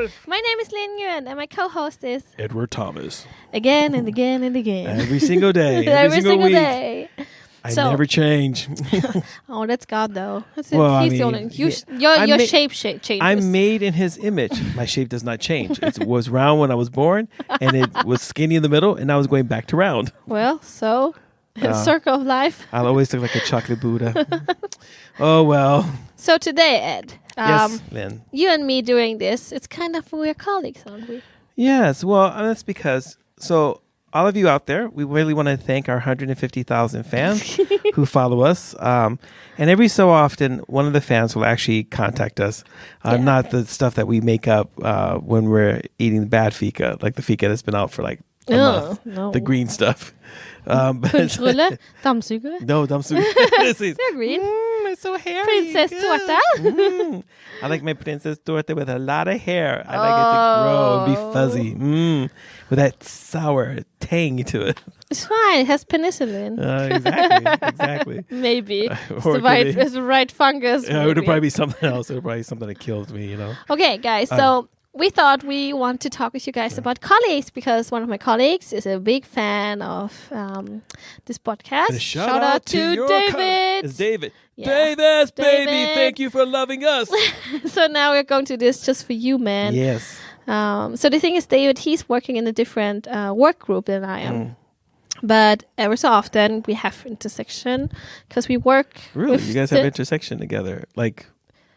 myself. My name is Lin Nguyen, and my co-host is Edward Thomas. Again and again and again. Every single day. Every single week. day. I never change. Oh, that's God, though. He's the only. Your shape changes. I'm made in His image. My shape does not change. It was round when I was born, and it was skinny in the middle, and now it's going back to round. Well, so circle of life. I'll always look like a chocolate Buddha. Oh well. So today, Ed. Yes, Lynn. You and me doing this. It's kind of we're colleagues, aren't we? Yes. Well, that's because all of you out there, we really want to thank our 150,000 fans who follow us. And every so often, one of the fans will actually contact us. Not the stuff that we make up when we're eating bad fika, like the fika that's been out for like a month. No. The green stuff. Punschrulle? Dammsuger? No, dammsuger. They're green. It's so hairy. Prinsesstårta? I like my prinsesstårta with a lot of hair. I like it to grow and be fuzzy. With that sour tang to it. It's fine. It has penicillin. Exactly. Maybe. It's the right fungus. Yeah, it would probably be something else. It would probably be something that kills me, Okay, guys. So we thought we want to talk with you guys about colleagues because one of my colleagues is a big fan of this podcast. Shout out to David. It's David. Yeah. David, baby, thank you for loving us. So now we're going to do this just for you, man. Yes. So the thing is, David, he's working in a different work group than I am. But every so often we have intersection because we work. Really? You guys have intersection together? Like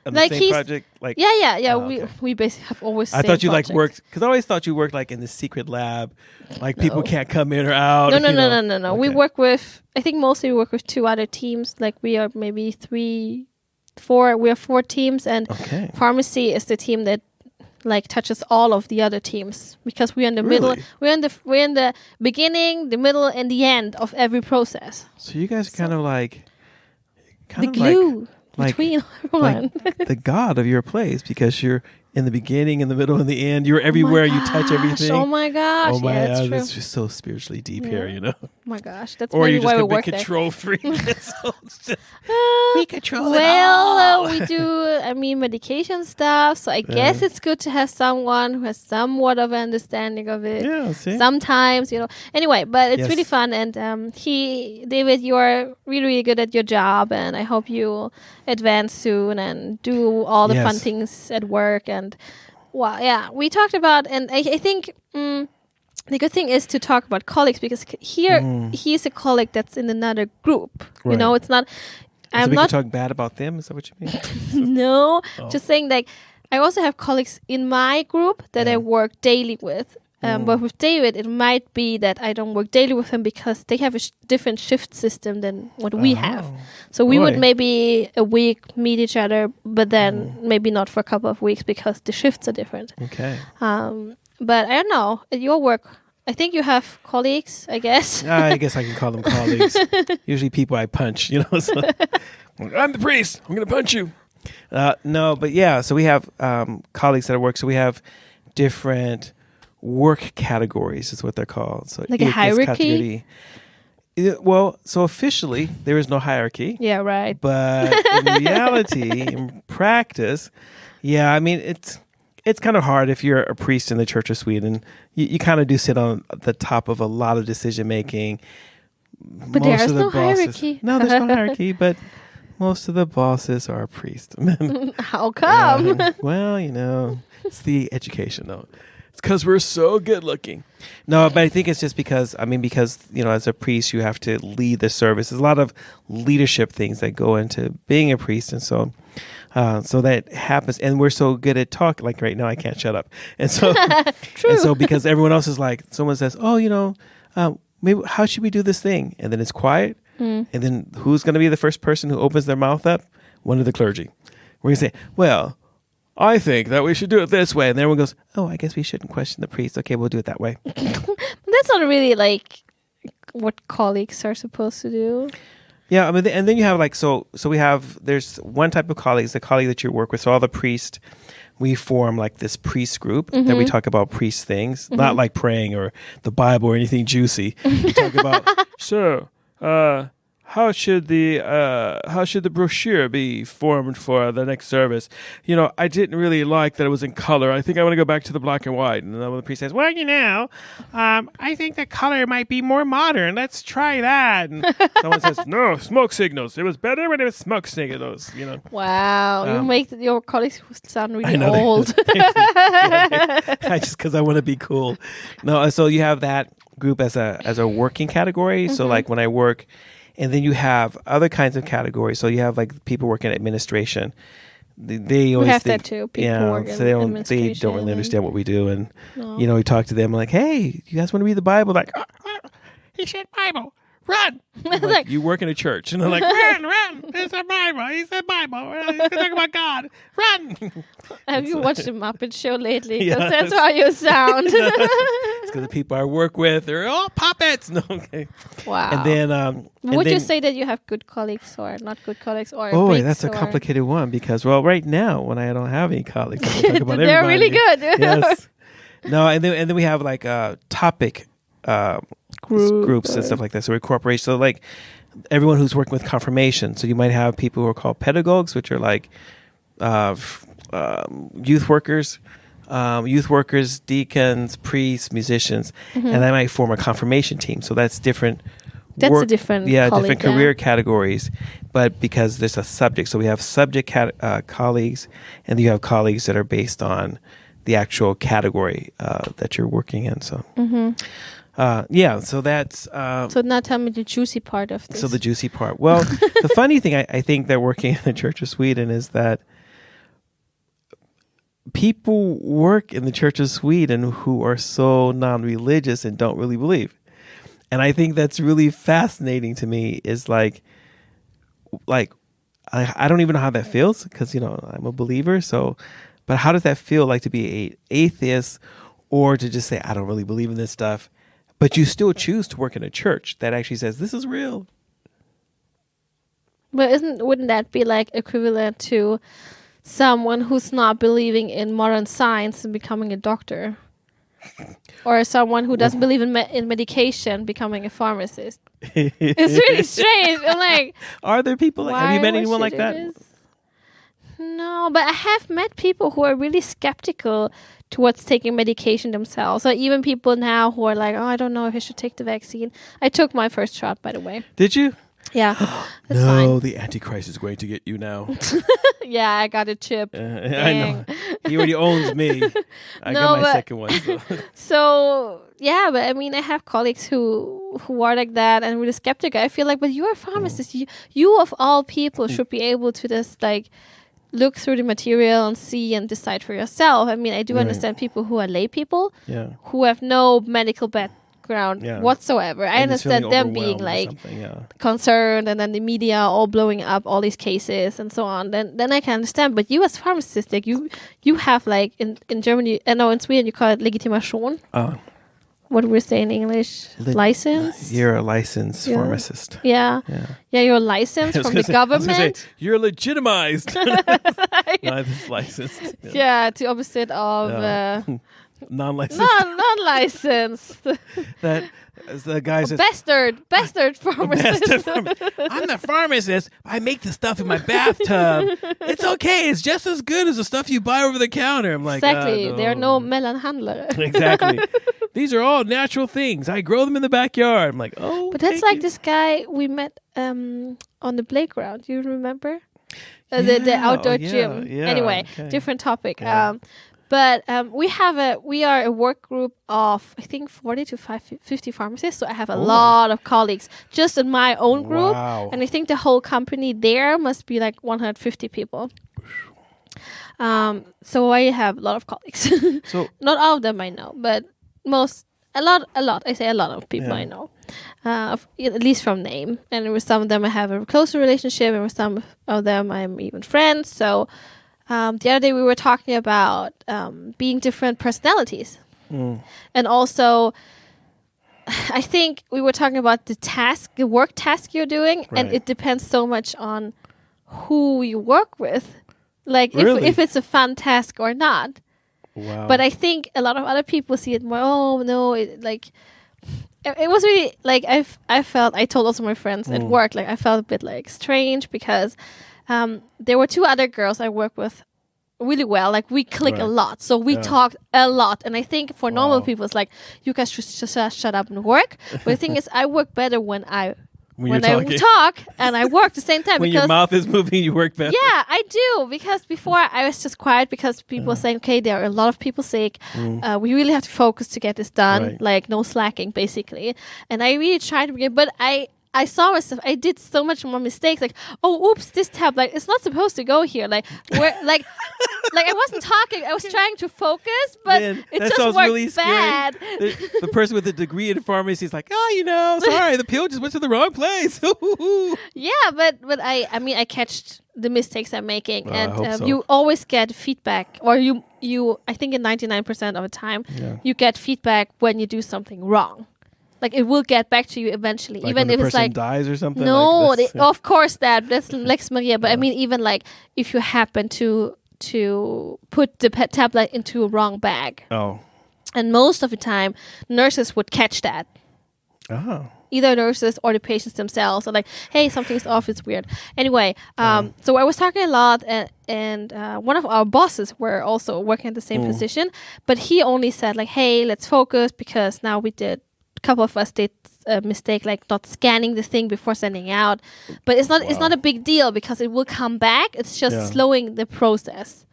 on the same project? Like Yeah. We basically have always. I thought you worked because I always thought you worked like in the secret lab, like people can't come in or out. No. Okay. We work with. I think mostly we work with two other teams. Like we are maybe 4. We have 4 teams, and pharmacy is the team that like touches all of the other teams because we're in the middle. We're in the beginning, the middle, and the end of every process. So you guys are kind of like the glue. Between everyone. Like the god of your place because you're in the beginning, in the middle, and the end. You're everywhere. You touch everything. Oh my gosh. Oh my that's god. true. That's just so spiritually deep here, Oh my gosh. That's or maybe you're just why we a work big control freak. We control it all. We do, medication stuff. So I guess it's good to have someone who has somewhat of an understanding of it. Yeah, see? Sometimes, Anyway, but it's really fun. And David, you are really, really good at your job. And I hope you advance soon and do all the fun things at work. And we talked about, and I think the good thing is to talk about colleagues because here he's a colleague that's in another group. Right. It's not. So we can talk bad about them? Is that what you mean? No, just saying like I also have colleagues in my group that I work daily with. But with David, it might be that I don't work daily with him because they have a different shift system than what we have. So we would maybe a week meet each other, but then maybe not for a couple of weeks because the shifts are different. Okay. But I don't know. At your work, I think you have colleagues, I guess. I guess I can call them colleagues. Usually people I punch, So I'm the priest. I'm going to punch you. No, but yeah. So we have colleagues that work. So we have different work categories is what they're called. So like a hierarchy? Well, so officially there is no hierarchy. Yeah, right. But in reality, in practice, it's kind of hard if you're a priest in the Church of Sweden. You kind of do sit on the top of a lot of decision making. But there's no hierarchy. No, there's no hierarchy, but most of the bosses are priests. How come? Well, it's the education though. It's because we're so good looking. No, but I think it's just because, as a priest, you have to lead the service. There's a lot of leadership things that go into being a priest. And so that happens. And we're so good at talk. Like right now, I can't shut up. And so, True. And so because everyone else is like, someone says, maybe how should we do this thing? And then it's quiet. And then who's going to be the first person who opens their mouth up? One of the clergy. We're going to say, well, I think that we should do it this way. And everyone goes, oh, I guess we shouldn't question the priest. Okay, we'll do it that way. That's not really like what colleagues are supposed to do. Yeah, and then you have there's one type of colleagues, the colleague that you work with. So all the priests, we form like this priest group that we talk about priest things, not like praying or the Bible or anything juicy. We talk about, how should the brochure be formed for the next service? I didn't really like that it was in color. I think I want to go back to the black and white. And then the priest says, well, I think the color might be more modern. Let's try that. And someone says, no, smoke signals. It was better when it was smoke signals. Wow, you make your colleagues sound really old. Just because I want to be cool. No, so you have that group as a working category. So like when I work. And then you have other kinds of categories. So you have like people working in administration. They always have that too. People work in administration. They don't really understand what we do. And, we talk to them like, hey, you guys want to read the Bible? Like, he said Bible. Run. Like, you work in a church. And they're like, run. It's a Bible. He said Bible. He's going to talk about God. Run. Have you watched the Muppet Show lately? Because that's how you sound. It's because the people I work with are all puppets. No, okay. Wow. And then... would you say that you have good colleagues or not good colleagues? Or that's a complicated one because, right now, when I don't have any colleagues, I talk about everybody. They're really good. Yes. No, and then we have like topic... groups and stuff like that. So we're corporations. So like everyone who's working with confirmation. So you might have people who are called pedagogues, which are like youth workers, deacons, priests, musicians, and they might form a confirmation team. So that's different. That's a different different career categories, but because there's a subject. So we have subject colleagues, and you have colleagues that are based on the actual category that you're working in. So. So that's... so now tell me the juicy part of this. So the juicy part. Well, the funny thing I think that working in the Church of Sweden is that people work in the Church of Sweden who are so non-religious and don't really believe. And I think that's really fascinating to me is like I don't even know how that feels because, I'm a believer. So, but how does that feel like to be an atheist or to just say, I don't really believe in this stuff? But you still choose to work in a church that actually says this is real. But wouldn't that be like equivalent to someone who's not believing in modern science and becoming a doctor, or someone who doesn't believe in medication becoming a pharmacist? It's really strange. I'm like, are there people? Have you met anyone like that? No, but I have met people who are really skeptical towards taking medication themselves. Or even people now who are like, oh, I don't know if I should take the vaccine. I took my first shot, by the way. Did you? Yeah. That's fine. The Antichrist is going to get you now. Yeah, I got a chip. I know. He already owns me. I got my second one. So, yeah, but I mean, I have colleagues who are like that and really skeptical. I feel like, but you're a pharmacist. You of all people should be able to just like look through the material and see and decide for yourself. I mean, I do understand people who are lay people who have no medical background whatsoever. I understand them being like concerned, and then the media all blowing up all these cases and so on. Then I can understand. But you as pharmacist, like you have like in Germany, in Sweden you call it legitimation. What do we say in English? License? You're a licensed pharmacist. Yeah, you're licensed from the government. Say, you're legitimized. Not licensed. Yeah, the opposite of non-licensed. Non-licensed. That the guy says bastard pharmacist. I'm the pharmacist. I make the stuff in my bathtub. It's okay. It's just as good as the stuff you buy over the counter. I'm like, exactly. No. There are no mellanhandler. Exactly. These are all natural things. I grow them in the backyard. I'm like, oh. But that's like this guy we met on the playground. You remember? The outdoor gym. Yeah, anyway, different topic. Yeah. But we are a work group of, I think, 40 to 50 pharmacists. So I have a lot of colleagues just in my own group. Wow. And I think the whole company there must be like 150 people. So I have a lot of colleagues. So not all of them I know, but a lot. I say a lot of people I know, at least from name. And with some of them I have a closer relationship, and with some of them I'm even friends. So the other day we were talking about being different personalities, and also I think we were talking about the work task you're doing, and it depends so much on who you work with, like if it's a fun task or not. Wow. But I think a lot of other people see it more, oh no, it was really like I told also my friends at work, like I felt a bit like strange because there were 2 other girls I work with really well. Like we click a lot, so we talked a lot. And I think for normal people, it's like you guys should just shut up and work. But the thing is, I work better when I talk and I work at the same time. When your mouth is moving, you work better. Yeah, I do. Because before I was just quiet because people were saying, okay, there are a lot of people sick. We really have to focus to get this done. Right. Like no slacking, basically. And I really tried to begin, but I saw myself. I did so much more mistakes. Like, oh, oops, this tab. Like, it's not supposed to go here. Like, where, like I wasn't talking. I was trying to focus, but it just worked really bad. The person with a degree in pharmacy is like, sorry, the pill just went to the wrong place. Yeah, but I mean, I catched the mistakes I'm making, and so. you always get feedback, or you. I think in 99% of the time, you get feedback when you do something wrong. Like it will get back to you eventually, like even when if the it's like dies or something. No, like of course that's Lex Maria. But I mean, even like if you happen to put the tablet into a wrong bag. Oh. And most of the time, nurses would catch that. Oh. Either nurses or the patients themselves are like, hey, something's off, it's weird. Anyway, so I was talking a lot, and one of our bosses were also working at the same position, but he only said like, hey, let's focus because now a couple of us did a mistake, like not scanning the thing before sending out. But it's not a big deal because it will come back. It's just slowing the process.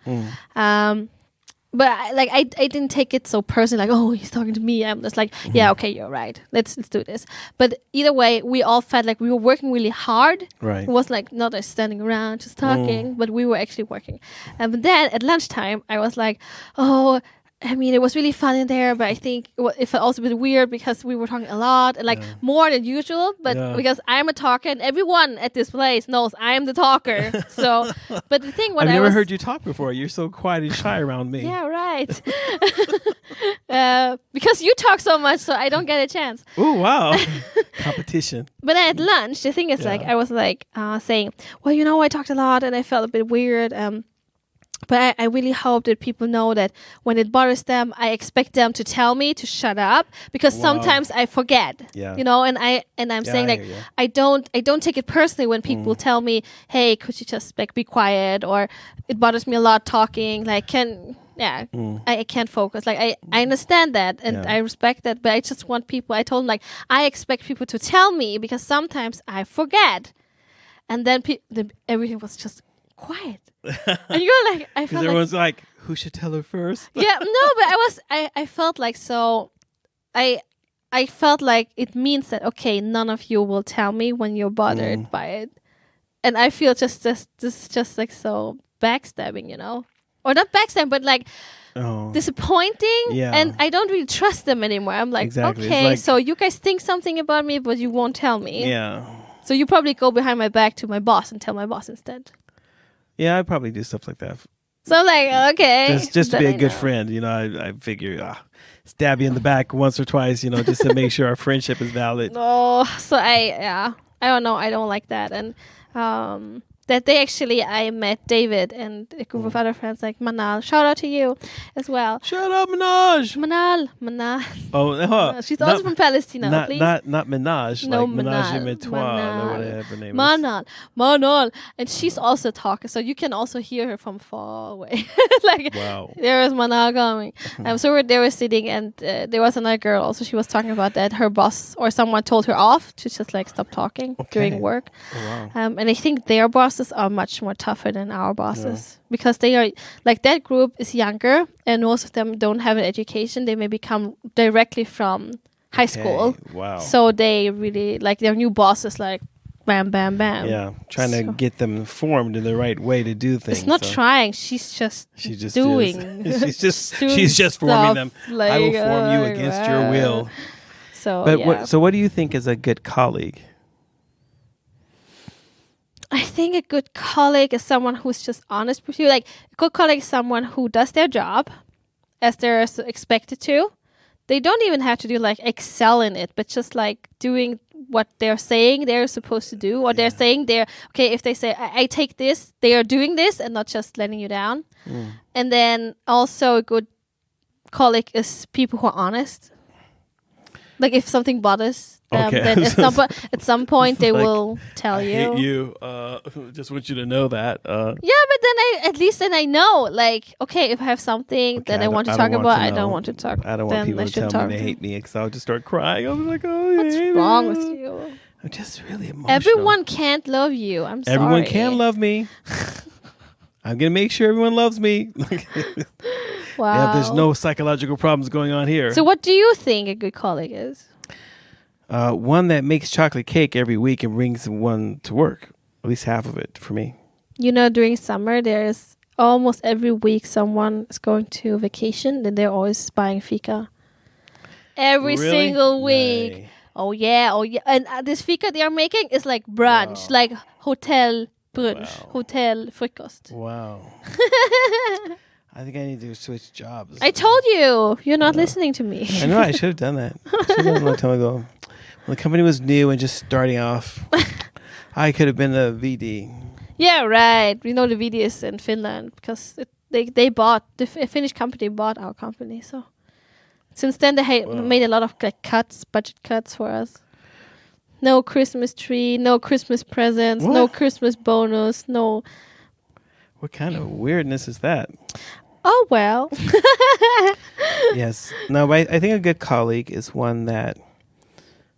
But I didn't take it so personally, like, oh, he's talking to me. I'm just like, yeah, okay, you're right. Let's do this. But either way, we all felt like we were working really hard. Right. It was like not us standing around just talking, but we were actually working. But then at lunchtime, I was like, oh, I mean, it was really fun in there, but I think it felt also a bit weird because we were talking a lot and like more than usual. But because I'm a talker and everyone at this place knows I am the talker. So, but the thing I've never heard you talk before. You're so quiet and shy around me. Yeah, right. Because you talk so much, so I don't get a chance. Oh, wow. Competition. But at lunch, the thing is like, I was like saying, well, I talked a lot and I felt a bit weird. But I really hope that people know that when it bothers them, I expect them to tell me to shut up because sometimes I forget. Yeah. And I'm saying like I don't take it personally when people tell me, hey, could you just like be quiet, or it bothers me a lot talking. Like I can't focus. Like I understand that and I respect that, but I just want people. I told them like I expect people to tell me because sometimes I forget, and then everything was just quiet. And you're like, I felt because everyone's like, who should tell her first? Yeah, no, but I felt like so. I felt like it means that okay, none of you will tell me when you're bothered by it, and I feel just like so backstabbing, or not backstabbing, but like disappointing. Yeah, and I don't really trust them anymore. I'm like, okay, like, so you guys think something about me, but you won't tell me. Yeah. So you probably go behind my back to my boss and tell my boss instead. Yeah, I probably do stuff like that. So I'm like, okay. Just to be a good friend, I figure stab you in the back once or twice, just to make sure our friendship is valid. Oh, so I don't know. I don't like that. And that day actually I met David and a group of other friends like Manal. Shout out to you as well. Shout out Manal. Manal. Oh, she's also from Palestine. Please. Not Minaj. No, like Manal. Menage or whatever her name is. Manal. And she's also a talker, so you can also hear her from far away. Like, wow. There was Manal coming. So they were sitting, and there was another girl also. She was talking about that her boss or someone told her off to just like stop talking during work. Oh, wow. And I think their bosses are much more tougher than our bosses because they are like that group is younger and most of them don't have an education. They maybe come directly from high school. Wow. So they really like their new bosses like bam, bam, bam. Yeah. Trying to get them formed in the right way to do things. It's not trying. She's just doing. she's just forming them. Like, I will form you against your will. So, what do you think is a good colleague? I think a good colleague is someone who's just honest with you. Like a good colleague is someone who does their job as they're expected to. They don't even have to do like excel in it, but just like doing what they're saying they're supposed to do, or they're saying if they say I take this, they are doing this and not just letting you down. And then also a good colleague is people who are honest. Like if something bothers them, then at some point they will tell I you. Hate you. Just want you to know that. Yeah, but then at least I know. Like, okay, if I have something that I want to talk about, I don't want to talk. I don't want people to tell me they hate me because I'll just start crying. I'll be like, oh, what's wrong with you? I'm just really emotional. Everyone can't love you. I'm sorry. Everyone can love me. I'm gonna make sure everyone loves me. Wow. Yeah, there's no psychological problems going on here. So, what do you think a good colleague is? One that makes chocolate cake every week and brings one to work. At least half of it for me. You know, during summer, there's almost every week someone is going to vacation, and they're always buying fika. Every single week. Nay. Oh yeah. And this fika they are making is like brunch, like hotel brunch, hotel frukost. Wow. I think I need to switch jobs. I told you. You're not listening to me. I know. I should have done that. I should have done it a long time ago. When the company was new and just starting off, I could have been a VD. Yeah, right. We know the VD is in Finland because they bought, the Finnish company bought our company. So since then they made a lot of budget cuts for us. No Christmas tree, no Christmas presents, no Christmas bonus, no. What kind of weirdness is that? Oh, well. Yes. No, but I think a good colleague is one that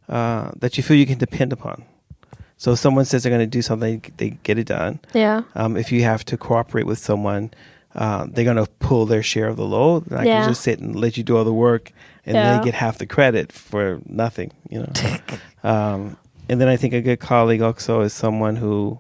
you feel you can depend upon. So if someone says they're going to do something, they get it done. Yeah. If you have to cooperate with someone, they're going to pull their share of the load. I can just sit and let you do all the work, and they get half the credit for nothing, you know. And then I think a good colleague also is someone who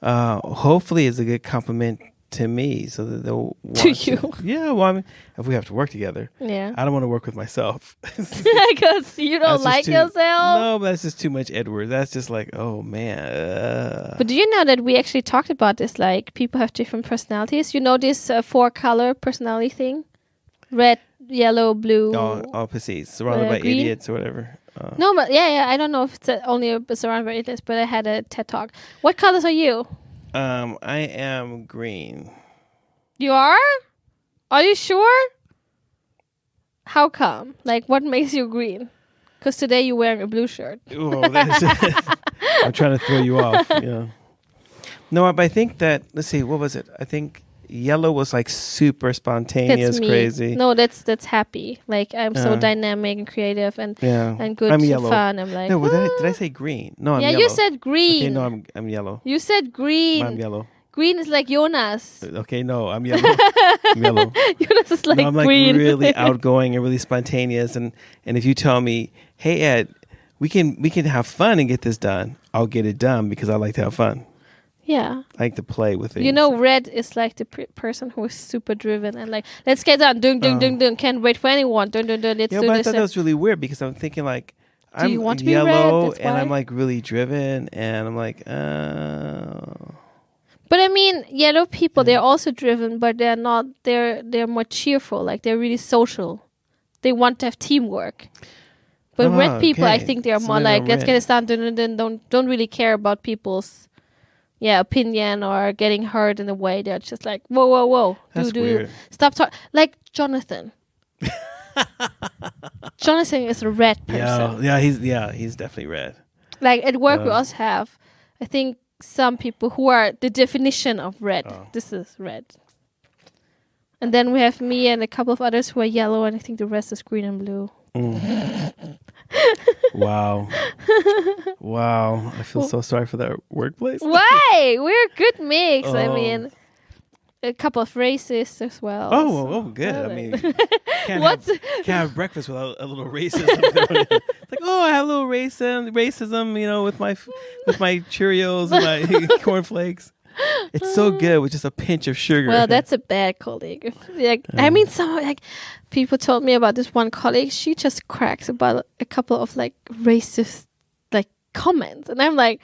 hopefully is a good compliment to me, so that they'll want to you. Yeah, well, I mean, if we have to work together, I don't want to work with myself because you don't like yourself. No, but that's just too much Edward. That's just like, oh man. But do you know that we actually talked about this? Like, people have different personalities. You know this 4-color personality thing: red, yellow, blue. All precis. Surrounded by green. Idiots or whatever. No, but I don't know if it's only surrounded by idiots, but I had a TED talk. What colors are you? I am green. You are? Are you sure? How come? Like, what makes you green? Because today you're wearing a blue shirt. Oh, I'm trying to throw you off. Yeah. No, but I think that, let's see, what was it? I think yellow was like super spontaneous, crazy. No, that's happy. Like, I'm so dynamic and creative and good and fun. I'm like, no, did I say green? No, I'm yellow. Yeah, you said green. Okay, no, I'm yellow. You said green. I'm yellow. Green is like Jonas. Okay, no, I'm yellow. I'm yellow. Jonas is like green. I'm like really outgoing and really spontaneous. And if you tell me, hey Ed, we can have fun and get this done, I'll get it done because I like to have fun. Yeah. I like to play with things. You know, red is like the person who is super driven and like, let's get done. Dun, dun, dun, dun. Can't wait for anyone. Dun, dun, dun. Let's do but this. I thought that was really weird because I'm thinking like, do you want to be yellow red? and I'm like really driven and I'm like, But I mean, yellow people, they're also driven, but they're not, they're more cheerful. Like, they're really social. They want to have teamwork. But red people, I think they're more like, let's get it done. Dun, dun, dun. Don't really care about people's opinion or getting hurt in a way. They're just like, whoa. That's weird. Stop talking. Like Jonathan. Jonathan is a red person. He's definitely red. Like at work we also have, I think, some people who are the definition of red. This is red. And then we have me and a couple of others who are yellow, and I think the rest is green and blue. Wow. I feel so sorry for that workplace. Why? We're a good mix. I mean, a couple of racists as well. Oh, good. I mean, can't have breakfast without a little racism. It's like, I have a little racism, you know, with my Cheerios and my cornflakes. It's so good with just a pinch of sugar. Well, that's a bad colleague. I mean, people told me about this one colleague. She just cracks about a couple of like racist like comments, and I'm like,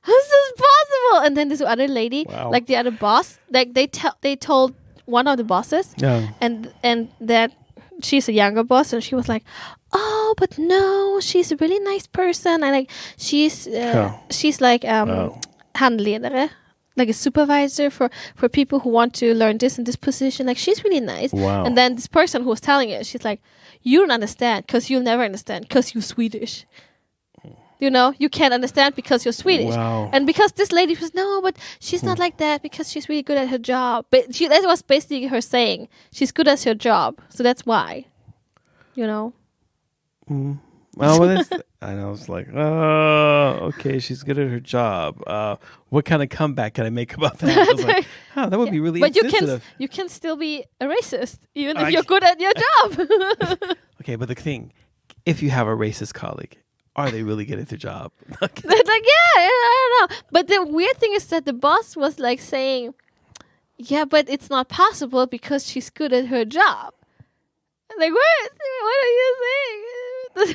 how's this possible? And then this other lady, like the other boss, like they told one of the bosses, and that she's a younger boss, and she was like, oh, but no, she's a really nice person, and like she's like handledare. like a supervisor for people who want to learn this and this position. Like, she's really nice. Wow. And then this person who was telling it, she's like, you don't understand because you'll never understand because you're Swedish. You know, you can't understand because you're Swedish. Wow. And because this lady was, no, but she's not like that because she's really good at her job. But that was basically her saying, she's good at her job. So that's why, you know. Well, I know, it's like, oh, okay, she's good at her job. What kind of comeback can I make about that? I was like, oh, that would be really insensitive. But you can still be a racist, even if you're good at your job. Okay, but the thing, if you have a racist colleague, are they really good at their job? Like, yeah, I don't know. But the weird thing is that the boss was like saying, yeah, but it's not possible because she's good at her job. Like, what? What are you saying?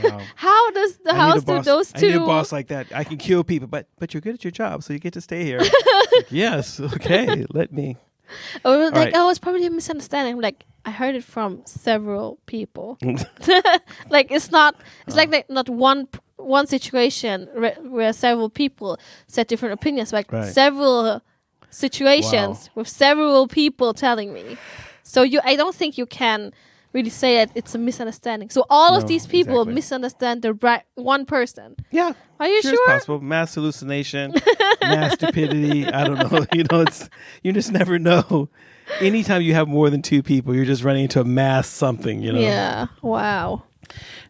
Wow. How do those two? I need a boss like that. I can kill people, but you're good at your job, so you get to stay here. Like, yes, okay, let me. Or like, oh, it's probably a misunderstanding. Like, I heard it from several people. Like, it's not not one situation where several people said different opinions. Like several situations with several people telling me. So I don't think you can really say that it's a misunderstanding. So all of these people misunderstand the one person. Yeah. Are you sure? It's possible. Mass hallucination, mass stupidity. I don't know. You know, you just never know. Anytime you have more than two people, you're just running into a mass something, you know? Yeah. Wow.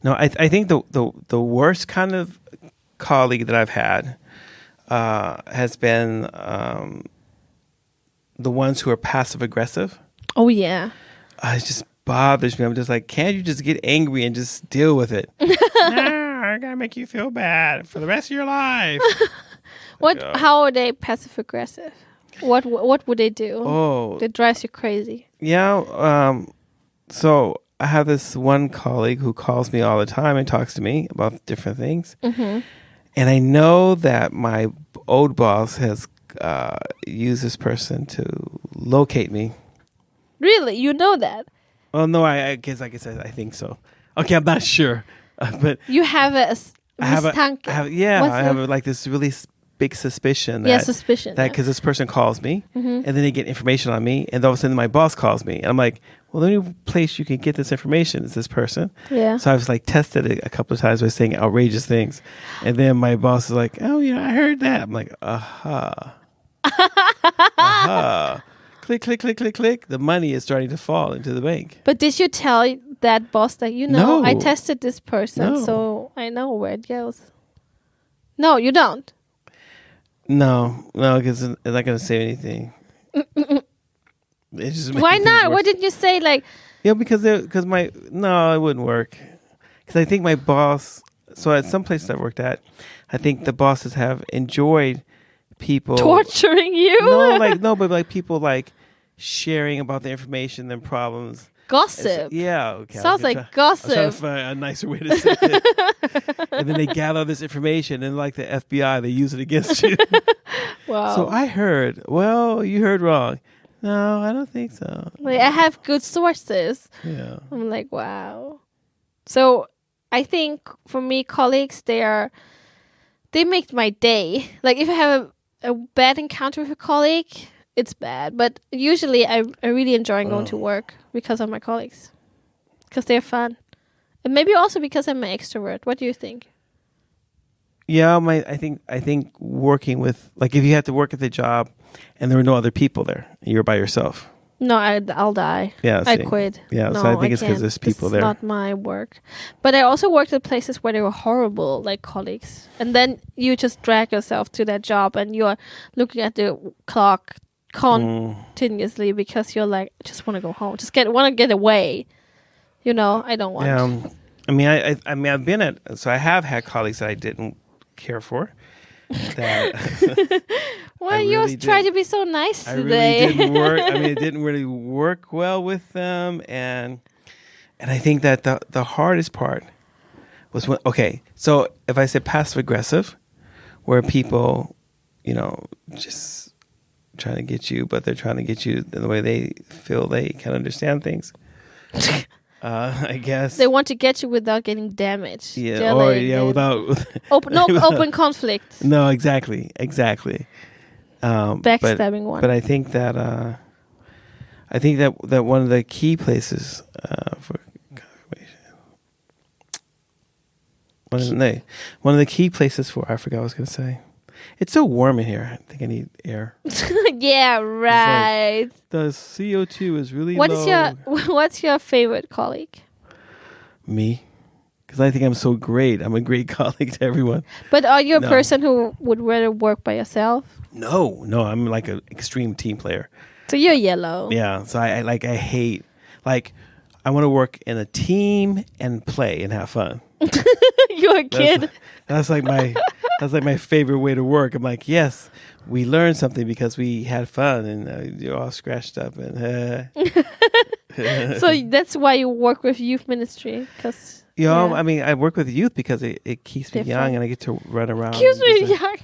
No, I think the worst kind of colleague that I've had has been the ones who are passive aggressive. Oh, yeah. It just bothers me. I'm just like, can't you just get angry and just deal with it? No, I gotta make you feel bad for the rest of your life. How are they passive aggressive? What would they do? Oh, that drives you crazy. Yeah. So I have this one colleague who calls me all the time and talks to me about different things. Mm-hmm. And I know that my old boss has used this person to locate me. Really? You know that? Oh, no, I guess I think so. Okay, I'm not sure. But you have I have like this really big suspicion. That because this person calls me, and then they get information on me, and all of a sudden my boss calls me, and I'm like, well, the only place you can get this information is this person. Yeah. So I was like tested it a couple of times by saying outrageous things, and then my boss is like, oh, I heard that. I'm like, aha. Click, click, click, click, click. The money is starting to fall into the bank. But did you tell that boss that, no. I tested this person, so I know where it goes? No, you don't. No, because it's not going to say anything. Why not? What did you say? Like, because it wouldn't work. Because I think my boss. So at some places I've worked at, I think the bosses have enjoyed people torturing you. But like people like sharing about the information and problems. Gossip. Okay. Sounds like gossip. I was trying to find a nicer way to say it. And then they gather this information, and like the FBI, they use it against you. Wow. So I heard. Well, you heard wrong. No, I don't think so. Like, I have good sources. Yeah. I'm like, wow. So I think for me, colleagues, they make my day. Like, if I have a bad encounter with a colleague, it's bad. But usually I really enjoy going to work because of my colleagues. Because they're fun. And maybe also because I'm an extrovert. What do you think? Yeah, I think working with, like, if you had to work at the job and there were no other people there, and you were by yourself. No, I'll die. Yeah, I quit. Yeah, no, so I think it's because there's people there. It's not my work. But I also worked at places where they were horrible, like colleagues. And then you just drag yourself to that job and you're looking at the clock continuously because you're like, I just want to go home. Want to get away. I don't want. Yeah. I mean, I've been so I have had colleagues that I didn't care for. Well, you tried to be so nice today. Really didn't work. I mean, it didn't really work well with them, and I think that the hardest part was when. Okay, so if I said passive aggressive, where people, just trying to get you, but they're trying to get you in the way they feel they can understand things. I guess they want to get you without getting damaged. Yeah, without open conflict. No, exactly. Backstabbing one. But I think that that one of the key places for one of the key places for, I forgot what I was going to say. It's so warm in here. I think I need air. Yeah, right. Like, the CO2 is really low. What's your favorite colleague? Me. Because I think I'm so great. I'm a great colleague to everyone. But are you a person who would rather work by yourself? No. I'm like an extreme team player. So you're yellow. Yeah. So I hate, like, I want to work in a team and play and have fun. You're a kid. That's like my favorite way to work. I'm like, yes, we learned something because we had fun and you're all scratched up and. So that's why you work with youth ministry, because. I mean, I work with youth because it keeps me young and I get to run around. Keeps me young.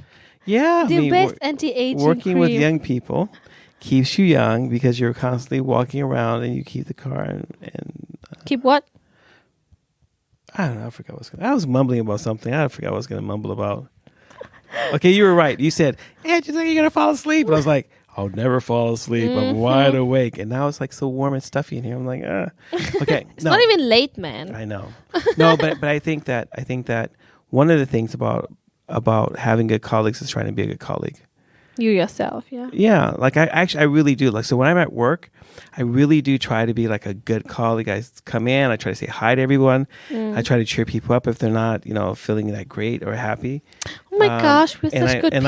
Yeah, the best anti-aging working cream. with young people keeps you young because you're constantly walking around and you keep the car and keep what? I don't know. I forgot what I was mumbling about something. I forgot what I was going to mumble about. Okay, you were right. You said, "Hey, do you think you're going to fall asleep?" And I was like, "I'll never fall asleep. I'm wide awake." And now it's like so warm and stuffy in here. I'm like, okay. It's not even late, man. I know. No, but I think that one of the things about having good colleagues is trying to be a good colleague. You yourself, yeah. Yeah, like I really do. Like, so when I'm at work, I really do try to be like a good colleague. I come in, I try to say hi to everyone. I try to cheer people up if they're not, feeling that great or happy. Oh my gosh, we're such good people.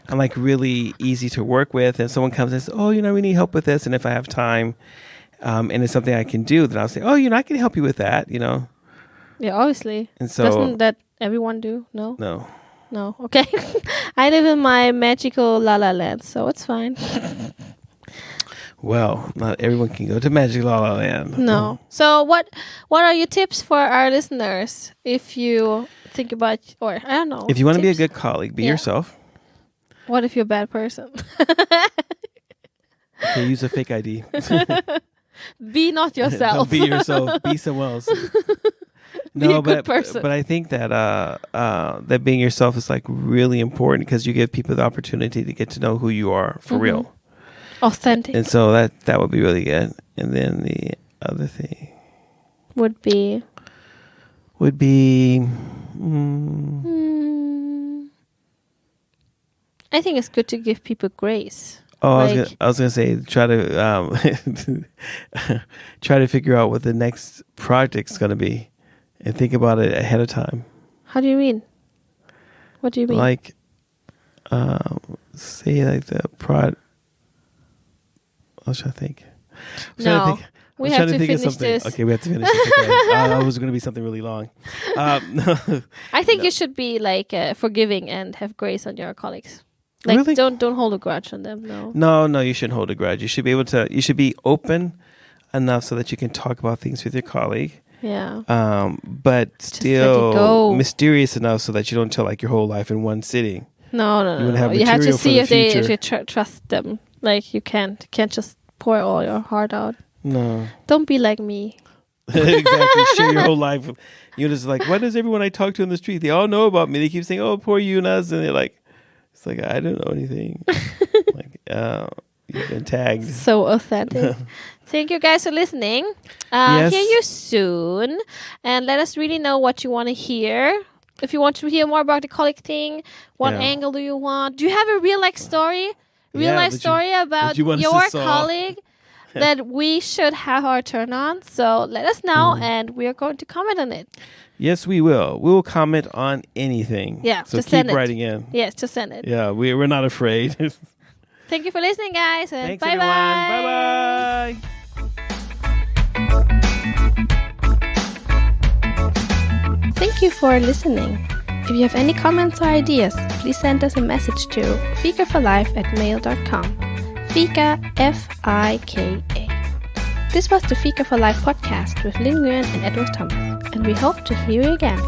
I'm like really easy to work with. And someone comes and says, "Oh, we need help with this." And if I have time, and it's something I can do, then I'll say, "Oh, I can help you with that." Yeah, obviously. And so doesn't that everyone do? No. No. Okay. I live in my magical La La Land, so it's fine. Well, not everyone can go to Magic La La Land. No. So what are your tips for our listeners if you think about, or I don't know. If you want to be a good colleague, be yourself. What if you're a bad person? Okay, use a fake ID. Be not yourself. Be yourself. Be someone else. Be a good person. But I think that that being yourself is like really important because you give people the opportunity to get to know who you are for real. Authentic. And so that would be really good. And then the other thing would be I think it's good to give people grace. Oh, I was gonna say try to try to figure out what the next project's gonna be, and think about it ahead of time. How do you mean? What do you mean? Like, say like the prod. I was trying to think. We have to finish this. Okay, we have to finish this. Okay. It was going to be something really long. I think you should be like forgiving and have grace on your colleagues. Like, really? Don't hold a grudge on them. No, you shouldn't hold a grudge. You should be able to. You should be open enough so that you can talk about things with your colleague. Yeah. But still mysterious enough so that you don't tell like your whole life in one sitting. No. You have to see if you trust them. Like you can't just pour all your heart out. No. Don't be like me. Exactly. Share your whole life. You're just like, why does everyone I talk to in the street, they all know about me? They keep saying, "Oh, poor Eunice," and they're like, it's like, I don't know anything. Like, you've been tagged. So authentic. Thank you guys for listening. Yes. Hear you soon. And let us really know what you want to hear. If you want to hear more about the colleague thing, what angle do you want? Do you have a real life story? Story about your colleague that we should have our turn on? So let us know and we are going to comment on it. Yes, we will. We will comment on anything. Yeah, so keep writing in. Yes, just send it. Yeah, we're not afraid. Thank you for listening, guys. And thanks, everyone. Bye-bye. Thank you for listening. If you have any comments or ideas, please send us a message to fikaforlife@mail.com. Fika, F-I-K-A. This was the Fika for Life podcast with Linh Nguyen and Edward Thomas, and we hope to hear you again.